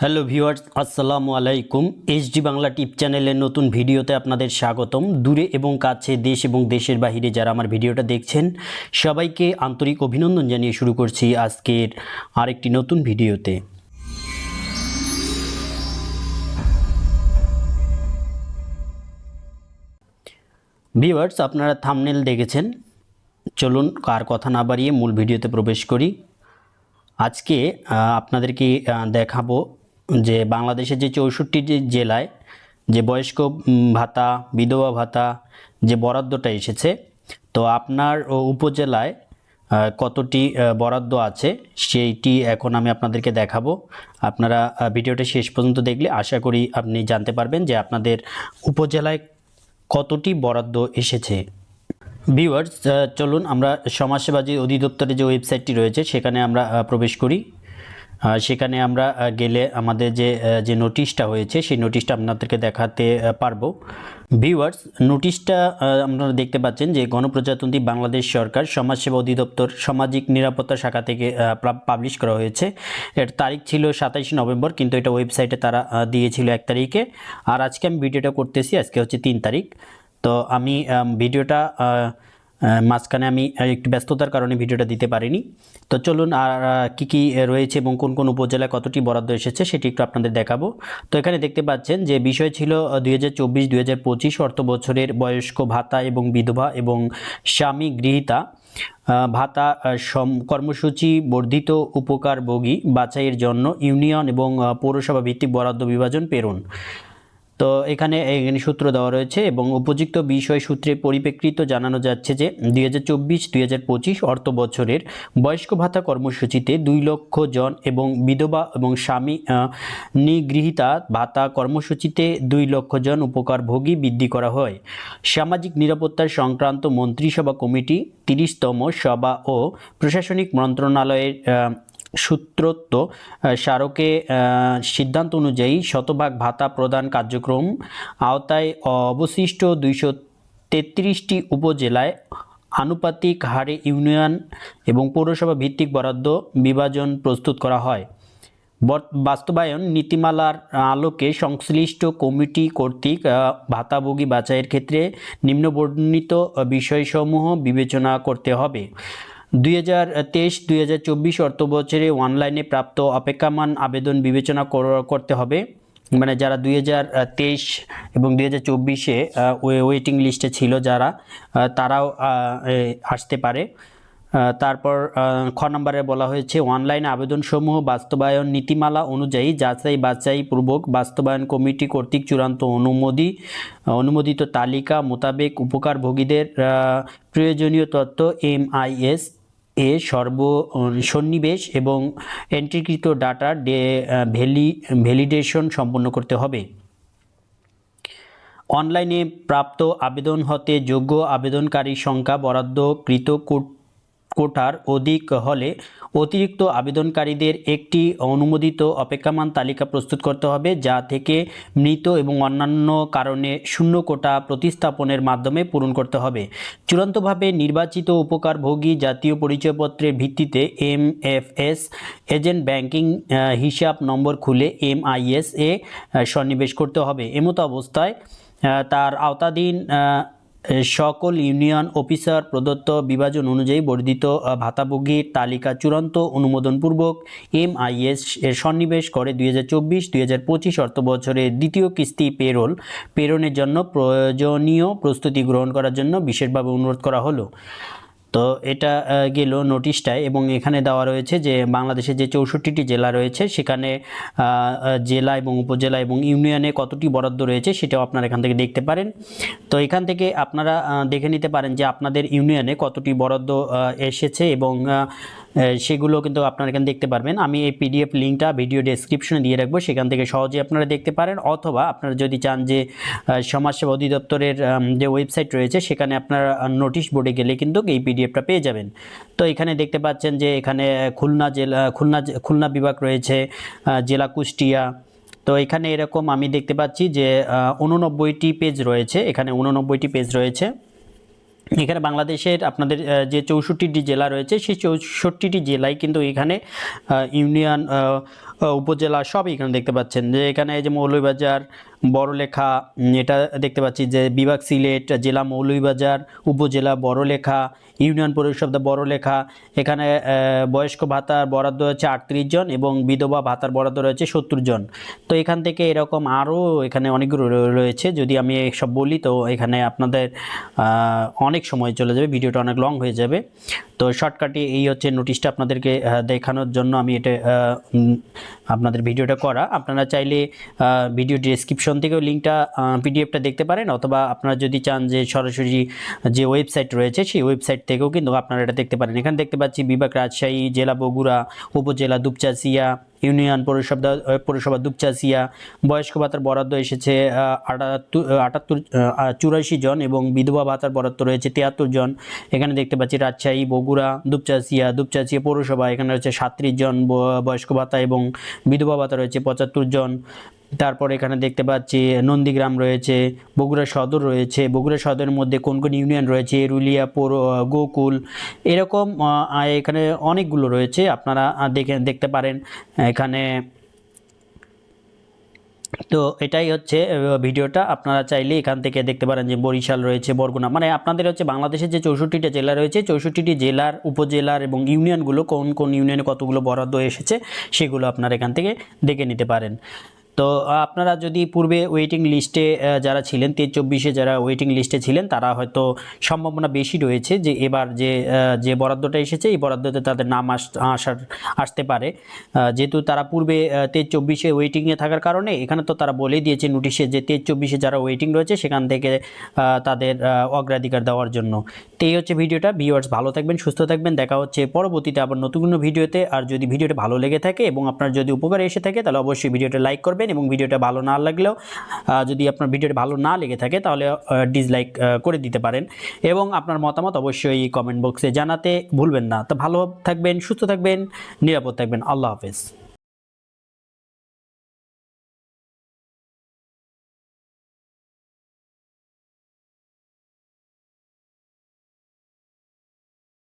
Hello viewers, আসসালামু আলাইকুম। HD Bangla টিপ চ্যানেলের নতুন ভিডিওতে আপনাদের স্বাগতম। দূরে এবং কাছে, দেশ এবং দেশের বাইরে যারা আমার ভিডিওটা দেখছেন সবাইকে আন্তরিক অভিনন্দন জানিয়ে শুরু করছি আজকের আরেকটি নতুন ভিডিওতে। ভিউয়ার্স, আপনারা থাম্বনেল দেখেছেন। চলুন আর কথা না বাড়িয়ে মূল ভিডিওতে প্রবেশ করি। আজকে আপনাদেরকে দেখাবো যে বাংলাদেশের যে 64টি জেলায় যে বয়স্ক ভাতা, বিধবা ভাতা যে বরাদ্দটা এসেছে, তো আপনার উপজেলায় কতটি বরাদ্দ আছে সেইটি এখন আমি আপনাদেরকে দেখাবো। আপনারা ভিডিওটা শেষ পর্যন্ত দেখলে আশা করি আপনি জানতে পারবেন যে আপনাদের উপজেলায় কতটি বরাদ্দ এসেছে। ভিউয়ার্স, চলুন আমরা সমাজসেবা যে অধিদপ্তরের যে ওয়েবসাইটটি রয়েছে সেখানে আমরা প্রবেশ করি। সেখানে আমরা গেলে আমাদের যে নোটিশটা হয়েছে সেই নোটিশটা আপনাদেরকে দেখাতে পারবো। ভিউয়ার্স, নোটিশটা আপনারা দেখতে পাচ্ছেন যে গণপ্রজাতন্ত্রী বাংলাদেশ সরকার সমাজসেবা অধিদপ্তর সামাজিক নিরাপত্তা শাখা থেকে পাবলিশ করা হয়েছে। এর তারিখ ছিল 27 নভেম্বর, কিন্তু এটা ওয়েবসাইটে তারা দিয়েছিল 1 তারিখে। আর আজকে আমি ভিডিওটা করতেছি, আজকে হচ্ছে 3 তারিখ। তো আমি ভিডিওটা মাঝখানে আমি একটু ব্যস্ততার কারণে ভিডিওটা দিতে পারিনি। তো চলুন আর কি রয়েছে এবং কোন কোন উপজেলায় কতটি বরাদ্দ এসেছে সেটি একটু আপনাদের দেখাবো। তো এখানে দেখতে পাচ্ছেন যে বিষয় ছিল 2024-2025 অর্থ বছরের বয়স্ক ভাতা এবং বিধবা এবং স্বামী গৃহীতা ভাতা কর্মসূচি বর্ধিত উপকারভোগী বাছাইয়ের জন্য ইউনিয়ন এবং পৌরসভা ভিত্তিক বরাদ্দ বিভাজন প্রেরণ। তো এখানে সূত্র দেওয়া রয়েছে এবং উপযুক্ত বিষয় সূত্রে পরিপ্রেক্ষিত জানানো যাচ্ছে যে 2024-2025 অর্থ বছরের বয়স্ক ভাতা কর্মসূচিতে 2 লক্ষ জন এবং বিধবা এবং স্বামী নিগৃহীতা ভাতা কর্মসূচিতে 2 লক্ষ জন উপকারভোগী বৃদ্ধি করা হয়। সামাজিক নিরাপত্তা সংক্রান্ত মন্ত্রিসভা কমিটি 30তম সভা ও প্রশাসনিক মন্ত্রণালয়ের সূত্রোক্ত স্মারকে সিদ্ধান্ত অনুযায়ী শতভাগ ভাতা প্রদান কার্যক্রম আওতায় অবশিষ্ট 233টি উপজেলায় আনুপাতিক হারে ইউনিয়ন এবং পৌরসভা ভিত্তিক বরাদ্দ বিভাজন প্রস্তুত করা হয়। বাস্তবায়ন নীতিমালার আলোকে সংশ্লিষ্ট কমিটি কর্তৃক ভাতাভোগী বাছাইয়ের ক্ষেত্রে নিম্নবর্ণিত বিষয়সমূহ বিবেচনা করতে হবে। 2023-2024 অর্থ বছরে অনলাইনে প্রাপ্ত অপেক্ষমান আবেদন বিবেচনা করতে হবে। মানে যারা 2023 এবং 2024-এ ওয়েটিং লিস্টে ছিল যারা, তারাও আসতে পারে। তারপর খ নম্বরে বলা হয়েছে অনলাইন আবেদনসমূহ বাস্তবায়ন নীতিমালা অনুযায়ী যাচাই বাছাই পূর্বক বাস্তবায়ন কমিটি কর্তৃক চূড়ান্ত অনুমোদিত তালিকা মোতাবেক উপকারভোগীদের প্রয়োজনীয় তথ্য MIS এ সন্নিবেশ এবং এন্ট্রিকৃত ডাটা ভ্যালিডেশন সম্পন্ন করতে হবে। অনলাইনে প্রাপ্ত আবেদন হতে যোগ্য আবেদনকারী সংখ্যা বরাদ্দকৃত কোটার অধিক হলে অতিরিক্ত আবেদনকারীদের একটি অনুমোদিত অপেক্ষমান তালিকা প্রস্তুত করতে হবে, যা থেকে মৃত এবং অন্যান্য কারণে শূন্য কোটা প্রতিস্থাপনের মাধ্যমে পূরণ করতে হবে। চূড়ান্তভাবে নির্বাচিত উপকারভোগী জাতীয় পরিচয়পত্রের ভিত্তিতে MFS এজেন্ট ব্যাংকিং হিসাব নম্বর খুলে MIS এ সন্নিবেশ করতে হবে। এমতো অবস্থায় তার আওতাধীন সকল ইউনিয়ন অফিসার প্রদত্ত বিভাজন অনুযায়ী বর্ধিত ভাতাভোগীর তালিকা চূড়ান্ত অনুমোদনপূর্বক MIS এর সন্নিবেশ করে 2024-2025 অর্থ বছরের দ্বিতীয় কিস্তি প্রেরণের জন্য প্রয়োজনীয় প্রস্তুতি গ্রহণ করার জন্য বিশেষভাবে অনুরোধ করা হলো। তো এটা গেল নোটিশটায় এবং এখানে দেওয়া রয়েছে যে বাংলাদেশে যে 64টি জেলা রয়েছে সেখানে জেলা এবং উপজেলা এবং ইউনিয়নে কতটি বরাদ্দ রয়েছে সেটাও আপনারা এখান থেকে দেখতে পারেন। তো এখান থেকে আপনারা দেখে নিতে পারেন যে আপনাদের ইউনিয়নে কতটি বরাদ্দ এসেছে এবং সেগুলো কিন্তু আপনারা এখানে দেখতে পারবেন। আমি এই PDF লিঙ্কটা ভিডিও ডেসক্রিপশনে দিয়ে রাখবো, সেখান থেকে সহজে আপনারা দেখতে পারেন। অথবা আপনারা যদি চান যে সমাজসেবা অধিদপ্তরের যে ওয়েবসাইট রয়েছে সেখানে আপনারা নোটিশ বোর্ডে গেলে কিন্তু এই PDFটা পেয়ে যাবেন। তো এখানে দেখতে পাচ্ছেন যে এখানে খুলনা বিভাগ রয়েছে, জেলা কুষ্টিয়া। তো এখানে এরকম আমি দেখতে পাচ্ছি যে 89টি পেজ রয়েছে, এখানে 89টি পেজ রয়েছে। এখানে বাংলাদেশের আপনাদের যে 64টি জেলা রয়েছে সেই 64টি জেলায় কিন্তু এখানে ইউনিয়ন উপজেলা সবই এখানে দেখতে পাচ্ছেন, যে এখানে এই যে মৌলভীবাজার বড়লেখা, এটা দেখতে পাচ্ছি যে বিভাগ সিলেট, জেলা মৌলভীবাজার, উপজেলা বড়লেখা, ইউনিয়ন পরিষদ বড়লেখা। এখানে বয়স্ক ভাতার বরাদ্দ হচ্ছে 38 জন এবং বিধবা ভাতার বরাদ্দ রয়েছে 70 জন। তো এখান থেকে এরকম আরও এখানে অনেকগুলো রয়েছে, যদি আমি সব বলি তো এখানে আপনাদের অনেক সময় চলে যাবে, ভিডিওটা অনেক লং হয়ে যাবে। তো শর্টকাটে এই হচ্ছে নোটিশটা আপনাদেরকে দেখানোর জন্য আমি এটা আপনাদের ভিডিওটা করা। আপনারা চাইলে ভিডিও ডেসক্রিপশন থেকেও লিঙ্কটা পিডিএফটা দেখতে পারেন, অথবা আপনারা যদি চান যে সরাসরি যে ওয়েবসাইট রয়েছে সেই ওয়েবসাইট থেকেও কিন্তু আপনারা এটা দেখতে পারেন। এখানে দেখতে পাচ্ছি বিভাগ রাজশাহী, জেলা বগুড়া, উপজেলা দুপচাচিয়া, ইউনিয়ন পৌরসভা দুপচাচিয়া। বয়স্ক ভাতার বরাদ্দ এসেছে 84 জন এবং বিধবা ভাতার বরাদ্দ রয়েছে 73 জন। এখানে দেখতে পাচ্ছি রাজশাহী, বগুড়া, দুপচাচিয়া পৌরসভা, এখানে রয়েছে 37 জন বয়স্ক ভাতা এবং বিধবা ভাতা রয়েছে 75 জন। তারপর এখানে দেখতে পাচ্ছি নন্দীগ্রাম রয়েছে, বগুড়া সদর রয়েছে। বগুড়া সদরের মধ্যে কোন কোন ইউনিয়ন রয়েছে, রুলিয়া, গোকুল, এরকম এখানে অনেকগুলো রয়েছে, আপনারা দেখতে পারেন এখানে। তো এটাই হচ্ছে ভিডিওটা, আপনারা চাইলে এখান থেকে দেখতে পারেন যে বরিশাল রয়েছে, বরগুনা, মানে আপনাদের হচ্ছে বাংলাদেশের যে 64টা জেলা রয়েছে 64টি জেলার উপজেলার এবং ইউনিয়নগুলো কোন কোন ইউনিয়নে কতগুলো বরাদ্দ এসেছে সেগুলো আপনারা এখান থেকে দেখে নিতে পারেন। তো আপনারা যদি পূর্বে ওয়েটিং লিস্টে যারা ছিলেন 23-24-এ যারা ওয়েটিং লিস্টে ছিলেন তারা হয়তো সম্ভাবনা বেশি রয়েছে যে এবার যে বরাদ্দটা এসেছে এই বরাদ্দতে তাদের নাম আসতে পারে, যেহেতু তারা পূর্বে 23-24-এ ওয়েটিংয়ে থাকার কারণে এখানে তো তারা বলেই দিয়েছে নোটিশে যে 23-24-এ যারা ওয়েটিং রয়েছে সেখান থেকে তাদের অগ্রাধিকার দেওয়ার জন্য। তো এই হচ্ছে ভিডিওটা। ভিউয়ার্স ভালো থাকবেন, সুস্থ থাকবেন, দেখা হচ্ছে পরবর্তীতে আবার নতুন কোনো ভিডিওতে। আর যদি ভিডিওটা ভালো লেগে থাকে এবং আপনার যদি উপকারে এসে থাকে তাহলে অবশ্যই ভিডিওটা লাইক করবেন, এবং ভিডিওটা ভালো না লাগলেও যদি আপনার ভিডিওটা ভালো না লেগে থাকে তাহলে ডিসলাইক করে দিতে পারেন, এবং আপনার মতামত অবশ্যই কমেন্ট বক্সে জানাতে ভুলবেন না। তো ভালো থাকবেন, সুস্থ থাকবেন, নিরাপদ থাকবেন। আল্লাহ হাফেজ।